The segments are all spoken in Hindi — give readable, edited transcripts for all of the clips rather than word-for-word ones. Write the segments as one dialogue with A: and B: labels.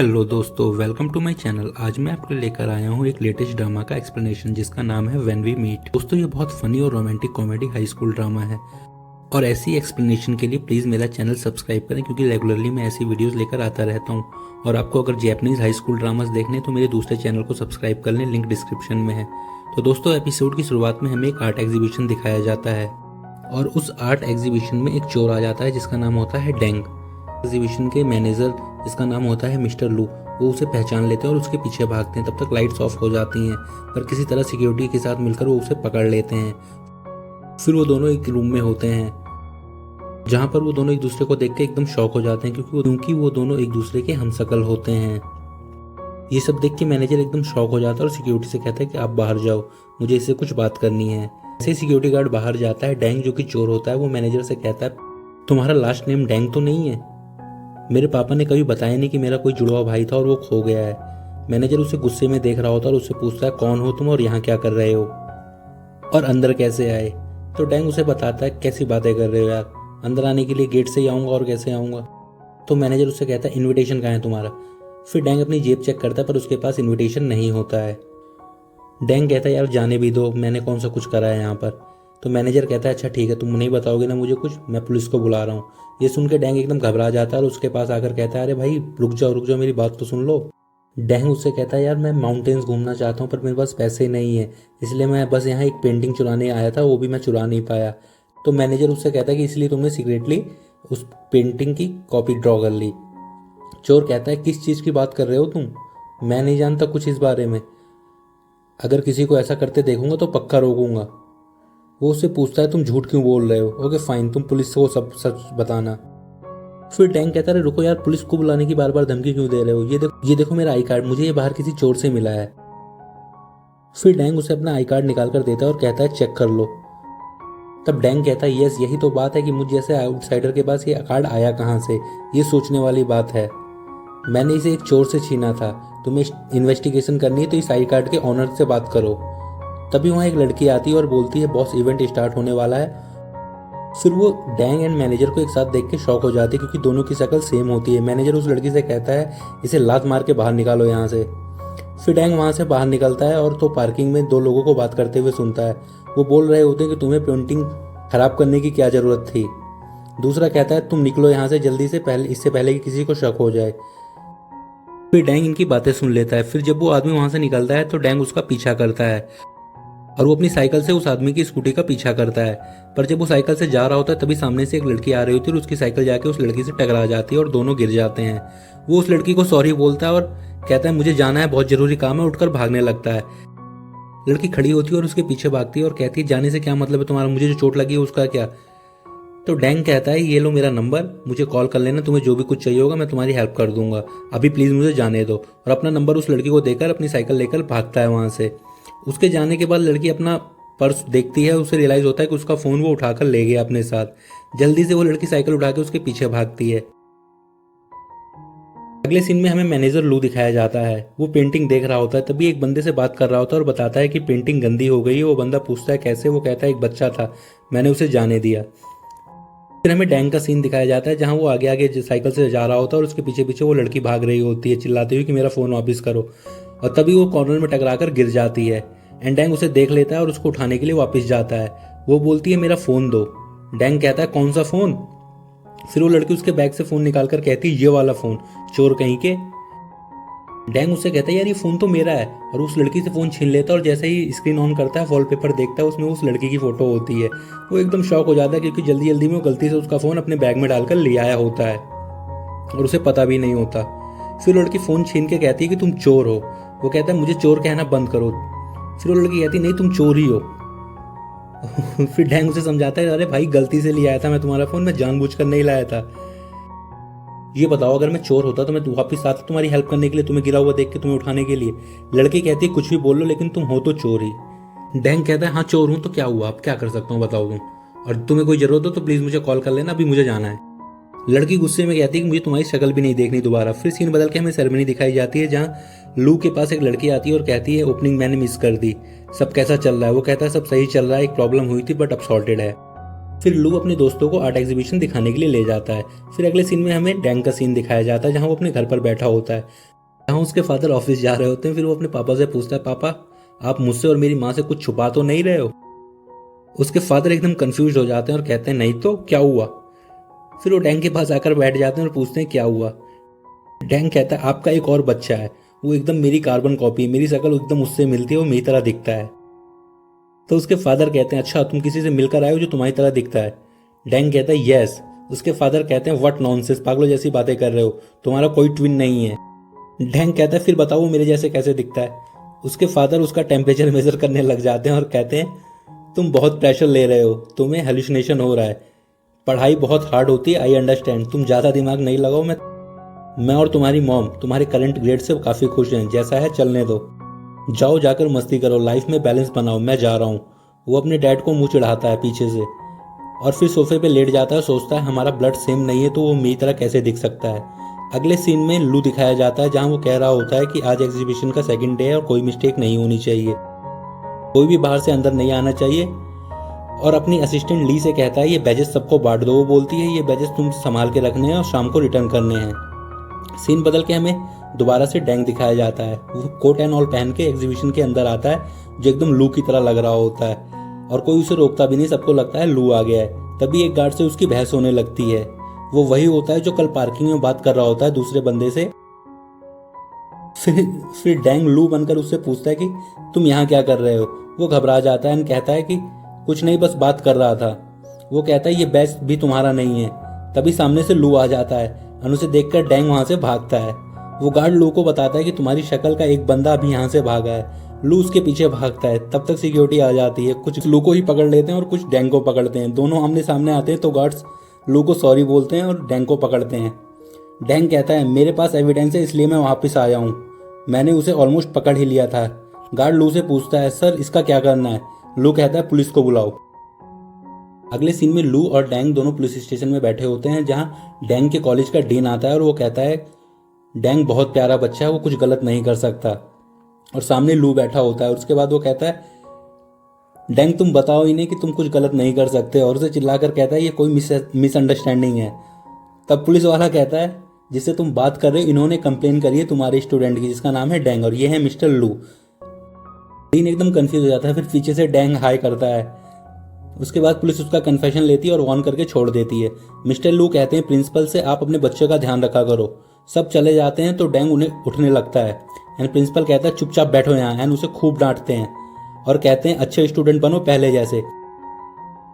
A: हेलो दोस्तों, वेलकम टू माय चैनल। आज मैं आपको लेकर आया हूँ एक लेटेस्ट ड्रामा का एक्सप्लेनेशन जिसका नाम है व्हेन वी मीट। दोस्तों, ये बहुत फनी और romantic comedy high school drama है और ऐसी एक्सप्लेनेशन के लिए प्लीज़ मेरा चैनल सब्सक्राइब करें क्योंकि रेगुलरली मैं ऐसी वीडियोस लेकर आता रहता हूँ। और आपको अगर जैपनीज हाई स्कूल ड्रामास देखने तो मेरे दूसरे चैनल को सब्सक्राइब कर लें, लिंक डिस्क्रिप्शन में है। तो दोस्तों, एपिसोड की शुरुआत में हमें एक आर्ट एग्जीबिशन दिखाया जाता है और उस आर्ट एग्जीबिशन में एक चोर आ जाता है जिसका नाम होता है डेंग। एग्जीबिशन के मैनेजर जिसका नाम होता है मिस्टर लू, वो उसे पहचान लेते हैं और उसके पीछे भागते हैं। तब तक लाइट्स ऑफ हो जाती हैं, पर किसी तरह सिक्योरिटी के साथ मिलकर वो उसे पकड़ लेते हैं। फिर वो दोनों एक रूम में होते हैं जहां पर वो दोनों एक दूसरे को देख के एकदम शॉक हो जाते हैं क्योंकि वो दोनों एक दूसरे के हमशक्ल होते हैं। ये सब देख के मैनेजर एकदम शॉक हो जाता है और सिक्योरिटी से कहता है कि आप बाहर जाओ, मुझे इससे कुछ बात करनी है। ऐसे ही सिक्योरिटी गार्ड बाहर जाता है। डैंग जो कि चोर होता है वो मैनेजर से कहता है, तुम्हारा लास्ट नेम डैंग तो नहीं है? मेरे पापा ने कभी बताया नहीं कि मेरा कोई जुड़वा भाई था और वो खो गया है। मैनेजर उसे गुस्से में देख रहा होता है और उससे पूछता है, कौन हो तुम और यहाँ क्या कर रहे हो और अंदर कैसे आए? तो डैंग उसे बताता है, कैसी बातें कर रहे हो यार, अंदर आने के लिए गेट से ही आऊँगा और कैसे आऊँगा? तो मैनेजर उससे कहता है, इन्विटेशन कहाँ है तुम्हारा? फिर डैंग अपनी जेब चेक करता है पर उसके पास इन्विटेशन नहीं होता है। डैंग कहता है, यार जाने भी दो, मैंने कौन सा कुछ करा है यहाँ पर? तो मैनेजर कहता है, अच्छा ठीक है, तुम नहीं बताओगे ना मुझे कुछ, मैं पुलिस को बुला रहा हूँ। ये सुन के डैंग एकदम घबरा जाता है और उसके पास आकर कहता है, अरे भाई रुक जाओ, मेरी बात तो सुन लो। डैंग उससे कहता है, यार मैं माउंटेन्स घूमना चाहता हूँ पर मेरे पास पैसे नहीं है, इसलिए मैं बस यहाँ एक पेंटिंग चुराने आया था, वो भी मैं चुरा नहीं पाया। तो मैनेजर उससे कहता है कि इसलिए तुमने सीक्रेटली उस पेंटिंग की कॉपी ड्रॉ कर ली। चोर कहता है, किस चीज़ की बात कर रहे हो तुम? मैं नहीं जानता कुछ इस बारे में, अगर किसी को ऐसा करते देखूंगा तो पक्का रोकूंगा। वो उससे पूछता है, तुम झूठ क्यों बोल रहे हो? ओके फाइन, तुम पुलिस को सब सच बताना। फिर डैंग कहता है, रुको यार, पुलिस को बुलाने की बार बार धमकी क्यों दे रहे हो? ये देखो मेरा आई कार्ड, मुझे ये बाहर किसी चोर से मिला है। फिर डैंग उसे अपना आई कार्ड निकाल कर देता है और कहता है, चेक कर लो। तब डैंग कहता है, यस यही तो बात है कि मुझ जैसे आउटसाइडर के पास ये कार्ड आया कहाँ से, ये सोचने वाली बात है। मैंने इसे एक चोर से छीना था, तुम्हें इन्वेस्टिगेशन करनी है तो इस आई कार्ड के ऑनर से बात करो। तभी वहाँ एक लड़की आती है और बोलती है, बॉस इवेंट स्टार्ट होने वाला है। फिर वो डैंग एंड मैनेजर को एक साथ देख के शॉक हो जाती है क्योंकि दोनों की शक्ल सेम होती है। मैनेजर उस लड़की से कहता है, इसे लात मार के बाहर निकालो यहाँ से। फिर डैंग वहाँ से बाहर निकलता है और तो पार्किंग में दो लोगों को बात करते हुए सुनता है। वो बोल रहे होते हैं कि तुम्हें पेंटिंग खराब करने की क्या ज़रूरत थी। दूसरा कहता है, तुम निकलो यहाँ से जल्दी से, पहले इससे पहले कि किसी को शक हो जाए। फिर डैंग इनकी बातें सुन लेता है। फिर जब वो आदमी वहाँ से निकलता है तो डैंग उसका पीछा करता है और वो अपनी साइकिल से उस आदमी की स्कूटी का पीछा करता है। पर जब वो साइकिल से जा रहा होता है तभी सामने से एक लड़की आ रही होती है और उसकी साइकिल जाके उस लड़की से टकरा जाती है और दोनों गिर जाते हैं। वो उस लड़की को सॉरी बोलता है और कहता है, मुझे जाना है, बहुत जरूरी काम है, उठकर भागने लगता है। लड़की खड़ी होती है और उसके पीछे भागती है और कहती है, जाने से क्या मतलब है तुम्हारा, मुझे जो चोट लगी है उसका क्या? तो डैंग कहता है, ये लो मेरा नंबर, मुझे कॉल कर लेना, तुम्हें जो भी कुछ चाहिए होगा मैं तुम्हारी हेल्प कर दूंगा, अभी प्लीज़ मुझे जाने दो। और अपना नंबर उस लड़की को देकर अपनी साइकिल लेकर भागता है वहाँ से। उसके जाने के बाद लड़की अपना पर्स देखती है, उसे रियलाइज़ होता है कि उसका फ़ोन वो उठाकर ले गया अपने साथ। जल्दी से वो लड़की साइकिल उठा के उसके पीछे भागती है। अगले सीन में हमें मैनेजर लू दिखाया जाता है। वो पेंटिंग देख रहा होता है, तभी एक बंदे से बात कर रहा होता है और बताता है कि पेंटिंग गंदी हो गई है। वो बंदा पूछता है, कैसे? वो कहता है, एक बच्चा था, मैंने उसे जाने दिया। फिर हमें डैंग का सीन दिखाया जाता है जहां वो आगे आगे साइकिल से जा रहा होता है और उसके पीछे पीछे वो लड़की भाग रही होती है चिल्लाती हुई कि मेरा फ़ोन वापस करो। और तभी वो कॉर्नर में टकरा कर गिर जाती है। एंड डैंग उसे देख लेता है और उसको उठाने के लिए वापस जाता है। वो बोलती है, मेरा फ़ोन दो। डैंग कहता है, कौन सा फ़ोन? फिर वो लड़की उसके बैग से फ़ोन निकाल कर कहती है, ये वाला फ़ोन, चोर कहीं के। डैंग उससे कहता है, यार ये फ़ोन तो मेरा है, और उस लड़की से फ़ोन छीन लेता है और जैसे ही स्क्रीन ऑन करता है वॉलपेपर देखता है, उसमें उस लड़की की फ़ोटो होती है। वो एकदम शॉक हो जाता है क्योंकि जल्दी जल्दी में वो गलती से उसका फ़ोन अपने बैग में डालकर ले आया होता है और उसे पता भी नहीं होता। फिर लड़की फ़ोन छीन के कहती है कि तुम चोर हो। वो कहता है, मुझे चोर कहना बंद करो। फिर वो लड़की कहती है, नहीं तुम चोर ही हो। फिर डैंग उसे समझाता है, अरे भाई गलती से ले आया था मैं तुम्हारा फ़ोन, मैं जानबूझकर नहीं लाया था। ये बताओ, अगर मैं चोर होता तो मैं वापस आता तुम्हारी हेल्प करने के लिए, तुम्हें गिरा हुआ देख के तुम्हें उठाने के लिए। लड़की कहती है, कुछ भी बोल लो लेकिन तुम हो तो चोर ही। डैंग कहता है, हाँ चोर हूँ तो क्या हुआ, अब क्या कर सकता हूँ बताओ तुम, और तुम्हें कोई जरूरत हो तो प्लीज़ मुझे कॉल कर लेना, अभी मुझे जाना है। लड़की गुस्से में कहती है कि मुझे तुम्हारी शक्ल भी नहीं देखनी दोबारा। फिर सीन बदल के हमें सेरेमनी दिखाई जाती है जहाँ लू के पास एक लड़की आती है और कहती है, ओपनिंग मैंने मिस कर दी, सब कैसा चल रहा है? वो कहता है, सब सही चल रहा है, एक प्रॉब्लम हुई थी बट अब सॉर्टेड है। फिर लू अपने दोस्तों को आर्ट एग्जीबिशन दिखाने के लिए ले जाता है। फिर अगले सीन में हमें डैंग का सीन दिखाया जाता है, जहाँ वो अपने घर पर बैठा होता है, जहाँ उसके फादर ऑफिस जा रहे होते हैं। फिर वो अपने पापा से पूछता है, पापा आप मुझसे और मेरी माँ से कुछ छुपा तो नहीं रहे हो? उसके फादर एकदम कंफ्यूज हो जाते हैं और कहते हैं, नहीं तो क्या हुआ? फिर वो डैंग के पास आकर बैठ जाते हैं और पूछते हैं क्या हुआ। डैंग कहता है, आपका एक और बच्चा है, वो एकदम मेरी कार्बन कॉपी है, मेरी शक्ल एकदम उससे मिलती है, वो मेरी तरह दिखता है। तो उसके फादर कहते हैं, अच्छा तुम किसी से मिलकर आए हो जो तुम्हारी तरह दिखता है? डैंग कहता है, यस। उसके फादर कहते हैं, व्हाट नॉनसेंस, पागलों जैसी बातें कर रहे हो, तुम्हारा कोई ट्विन नहीं है। डैंग कहता है, फिर बताओ वो मेरे जैसे कैसे दिखता है? उसके फादर उसका टेम्परेचर मेजर करने लग जाते हैं और कहते हैं, तुम बहुत प्रेशर ले रहे हो, तुम्हें हेलुसिनेशन हो रहा है, पढ़ाई बहुत हार्ड होती है, आई अंडरस्टैंड, तुम ज़्यादा दिमाग नहीं लगाओ। मैं और तुम्हारी मॉम तुम्हारे करंट ग्रेड से काफ़ी खुश हैं, जैसा है चलने दो, जाओ जाकर मस्ती करो, लाइफ में बैलेंस बनाओ, मैं जा रहा हूँ। वो अपने डैड को मुंह चिढ़ाता है पीछे से और फिर सोफे पे लेट जाता है, सोचता है हमारा ब्लड सेम नहीं है तो वो मेरी तरह कैसे दिख सकता है। अगले सीन में लू दिखाया जाता है, जहाँ वो कह रहा होता है कि आज एग्जीबिशन का सेकंड डे है और कोई मिस्टेक नहीं होनी चाहिए, कोई भी बाहर से अंदर नहीं आना चाहिए। और अपनी असिस्टेंट ली से कहता है, ये बैजेस सबको बांट दो। वो बोलती है, ये बैजेस तुम संभाल के रखने हैं और शाम को रिटर्न करने हैं। सीन बदल के हमें दोबारा से डैंग दिखाया जाता है। वो कोट एंड ऑल पहन के एग्जीबिशन के अंदर आता है, जो एकदम लू की तरह लग रहा होता है और कोई उसे रोकता भी नहीं, सबको लगता है लू आ गया है। तभी एक गार्ड से उसकी बहस होने लगती है। वो वही होता है जो कल पार्किंग में बात कर रहा होता है दूसरे बंदे से। फिर डैंग लू बनकर उससे पूछता है कि तुम यहाँ क्या कर रहे हो? वो घबरा जाता है और कहता है कि कुछ नहीं, बस बात कर रहा था। वो कहता है, ये बैच भी तुम्हारा नहीं है। तभी सामने से लू आ जाता है और उसे देखकर डैंग वहां से भागता है। वो गार्ड लू को बताता है कि तुम्हारी शक्ल का एक बंदा अभी यहाँ से भागा है। लू उसके पीछे भागता है, तब तक सिक्योरिटी आ जाती है, कुछ लू को ही पकड़ लेते हैं और कुछ डैंग को पकड़ते हैं। दोनों आमने सामने आते हैं तो गार्ड्स लू को सॉरी बोलते हैं और डैंग को पकड़ते हैं। डैंग कहता है, मेरे पास एविडेंस है इसलिए मैं वापस आया हूँ, मैंने उसे ऑलमोस्ट पकड़ ही लिया था। गार्ड लू से पूछता है, सर इसका क्या करना है? लू कहता है, पुलिस को बुलाओ। अगले सीन में लू और डैंग दोनों पुलिस स्टेशन में बैठे होते हैं, जहाँ डैंग के कॉलेज का डीन आता है और वो कहता है, डैंग बहुत प्यारा बच्चा है, वो कुछ गलत नहीं कर सकता। और सामने लू बैठा होता है और उसके बाद वो कहता है, डैंग तुम बताओ इन्हें कि तुम कुछ गलत नहीं कर सकते। और उसे चिल्लाकर कहता है, ये कोई मिसअंडरस्टैंडिंग है। तब पुलिस वाला कहता है, जिससे तुम बात कर रहे हो, इन्होंने कंप्लेन करी है तुम्हारे स्टूडेंट की, जिसका नाम है डैंग, और ये है मिस्टर लू। डीन एकदम कंफ्यूज हो जाता है। फिर पीछे से डैंग हाई करता है। उसके बाद पुलिस उसका कन्फेशन लेती है और वार्न करके छोड़ देती है। मिस्टर लू कहते हैं प्रिंसिपल से, आप अपने बच्चे का ध्यान रखा करो। सब चले जाते हैं तो डैंग उन्हें उठने लगता है एंड प्रिंसिपल कहता है, चुपचाप बैठो यहाँ, एंड उसे खूब डांटते हैं और कहते हैं, अच्छे स्टूडेंट बनो पहले जैसे।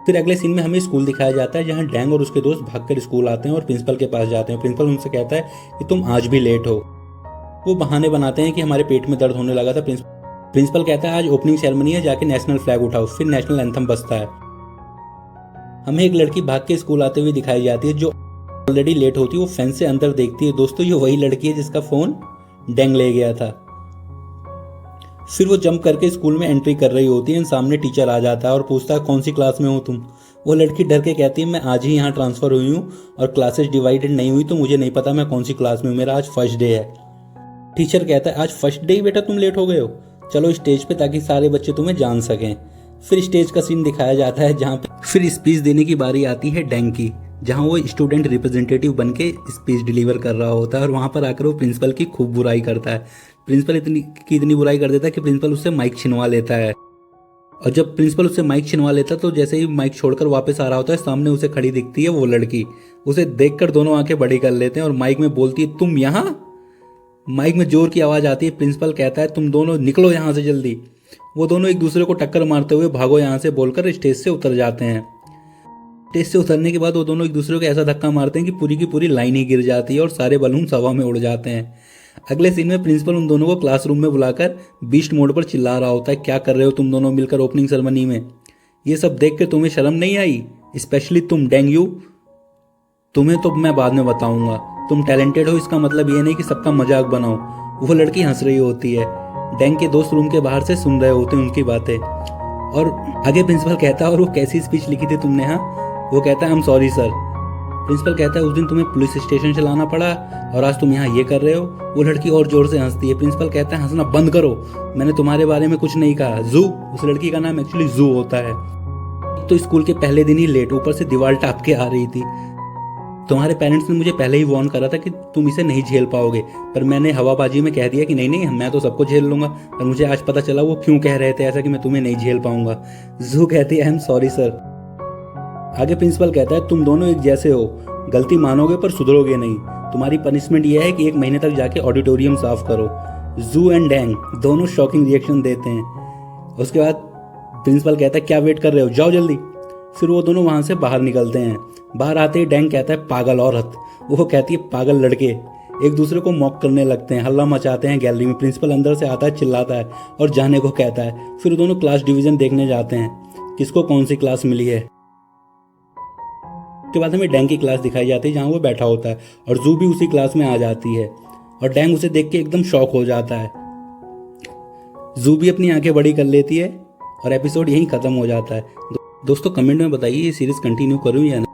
A: फिर अगले सीन में हमें स्कूल दिखाया जाता है, जहाँ डैंग और उसके दोस्त भागकर स्कूल आते हैं और प्रिंसिपल के पास जाते हैं। प्रिंसिपल उनसे कहता है कि तुम आज भी लेट हो। वो बहाने बनाते हैं कि हमारे पेट में दर्द होने लगा था। प्रिंसिपल कहता है, आज ओपनिंग सेरेमनी है, जाके नेशनल फ्लैग उठाओ। फिर नेशनल एंथम बजता है। हमें एक लड़की भाग के स्कूल आते हुए दिखाई जाती है, जो ऑलरेडी लेट होती है। वो फेंस से अंदर देखती है। दोस्तों, ये वही लड़की है जिसका फोन डैंग ले गया था। फिर वो जंप करके स्कूल में एंट्री कर रही होती है। सामने टीचर आ जाता है और पूछता है, कौन सी क्लास में हो तुम? वो लड़की डर के कहती है, मैं आज ही यहाँ ट्रांसफर हुई हूँ और क्लासेस डिवाइडेड नहीं हुई, तो मुझे नहीं पता मैं कौन सी क्लास में हूँ, मेरा आज फर्स्ट डे है। टीचर कहता है, आज फर्स्ट डे ही बेटा तुम लेट हो गए हो, चलो स्टेज पे ताकि सारे बच्चे तुम्हें जान सकें। फिर स्टेज का सीन दिखाया जाता है, जहाँ पे फिर स्पीच देने की बारी आती है डैंग की, जहाँ वो स्टूडेंट रिप्रेजेंटेटिव बन के स्पीच डिलीवर कर रहा होता है। और वहाँ पर आकर वो प्रिंसिपल की खूब बुराई करता है। प्रिंसिपल इतनी बुराई कर देता है कि प्रिंसिपल उससे माइक छिनवा लेता है। और जब प्रिंसिपल उससे माइक छिनवा लेता है, तो जैसे ही माइक छोड़कर वापस आ रहा होता है, सामने उसे खड़ी दिखती है वो लड़की। उसे देखकर दोनों आंखें बड़ी कर लेते हैं और माइक में बोलती है, तुम यहाँ? माइक में जोर की आवाज़ आती है। प्रिंसिपल कहता है, तुम दोनों निकलो यहाँ से जल्दी। वो दोनों एक दूसरे को टक्कर मारते हुए भागो यहाँ से बोलकर स्टेज से उतर जाते हैं। स्टेज से उतरने के बाद वो दोनों एक दूसरे को ऐसा धक्का मारते हैं कि पूरी की पूरी लाइन ही गिर जाती है और सारे बलून हवा में उड़ जाते हैं। अगले सीन में प्रिंसिपल उन दोनों को क्लासरूम में बुलाकर बीस्ट मोड पर चिल्ला रहा होता है, क्या कर रहे हो तुम दोनों मिलकर ओपनिंग सेरेमनी में? ये सब देख कर तुम्हें शर्म नहीं आई? स्पेशली तुम डैंग यू, तुम्हें तो मैं बाद में बताऊंगा। तुम टैलेंटेड हो, इसका मतलब ये नहीं कि सबका मजाक बनाओ। वो लड़की हंस रही होती है। डैंग के दोस्त रूम के बाहर से सुन रहे होते हैं उनकी बातें। और आगे प्रिंसिपल कहता है, और वो कैसी स्पीच लिखी थी तुमने? हाँ, वो कहता है, I am sorry sir. Principal कहता है, उस दिन तुम्हें पुलिस स्टेशन से लाना पड़ा और आज तुम यहाँ ये कर रहे हो। वो लड़की और जोर से हंसती है। प्रिंसिपल कहता है, हंसना बंद करो, मैंने तुम्हारे बारे में कुछ नहीं कहा। जू, उस लड़की का नाम एक्चुअली जू होता है। एक तो स्कूल के पहले दिन ही लेट, ऊपर से दीवार टाप के आ रही थी। तुम्हारे पेरेंट्स ने मुझे पहले ही वार्न करा था कि तुम इसे नहीं झेल पाओगे, पर मैंने हवाबाजी में कह दिया कि नहीं नहीं मैं तो सबको झेल लूंगा। पर मुझे आज पता चला वो क्यों कह रहे थे ऐसा कि मैं तुम्हें नहीं झेल पाऊंगा। जू कहती है आई एम सॉरी सर। आगे प्रिंसिपल कहता है तुम दोनों एक जैसे हो, गलती मानोगे पर सुधरोगे नहीं। तुम्हारी पनिशमेंट यह है कि 1 महीने तक जाके ऑडिटोरियम साफ करो। जू एंड डैंग दोनों शॉकिंग रिएक्शन देते हैं। उसके बाद प्रिंसिपल कहता है क्या वेट कर रहे हो, जाओ जल्दी। फिर वो दोनों वहाँ से बाहर निकलते हैं। बाहर आते ही डैंग कहता है पागल औरत, वो कहती है पागल लड़के। एक दूसरे को मॉक करने लगते हैं, हल्ला मचाते हैं गैलरी में। प्रिंसिपल अंदर से आता है, चिल्लाता है और जाने को कहता है। फिर दोनों क्लास डिवीजन देखने जाते हैं किसको कौन सी क्लास मिली है। उसके बाद हमें डैंग की क्लास दिखाई जाती है जहाँ वो बैठा होता है और जू भी उसी क्लास में आ जाती है और डैंग उसे देख के एकदम शॉक हो जाता है। जू भी अपनी आंखें बड़ी कर लेती है और एपिसोड यहीं खत्म हो जाता है। दोस्तों कमेंट में बताइए ये सीरीज कंटिन्यू करूँ या नहीं।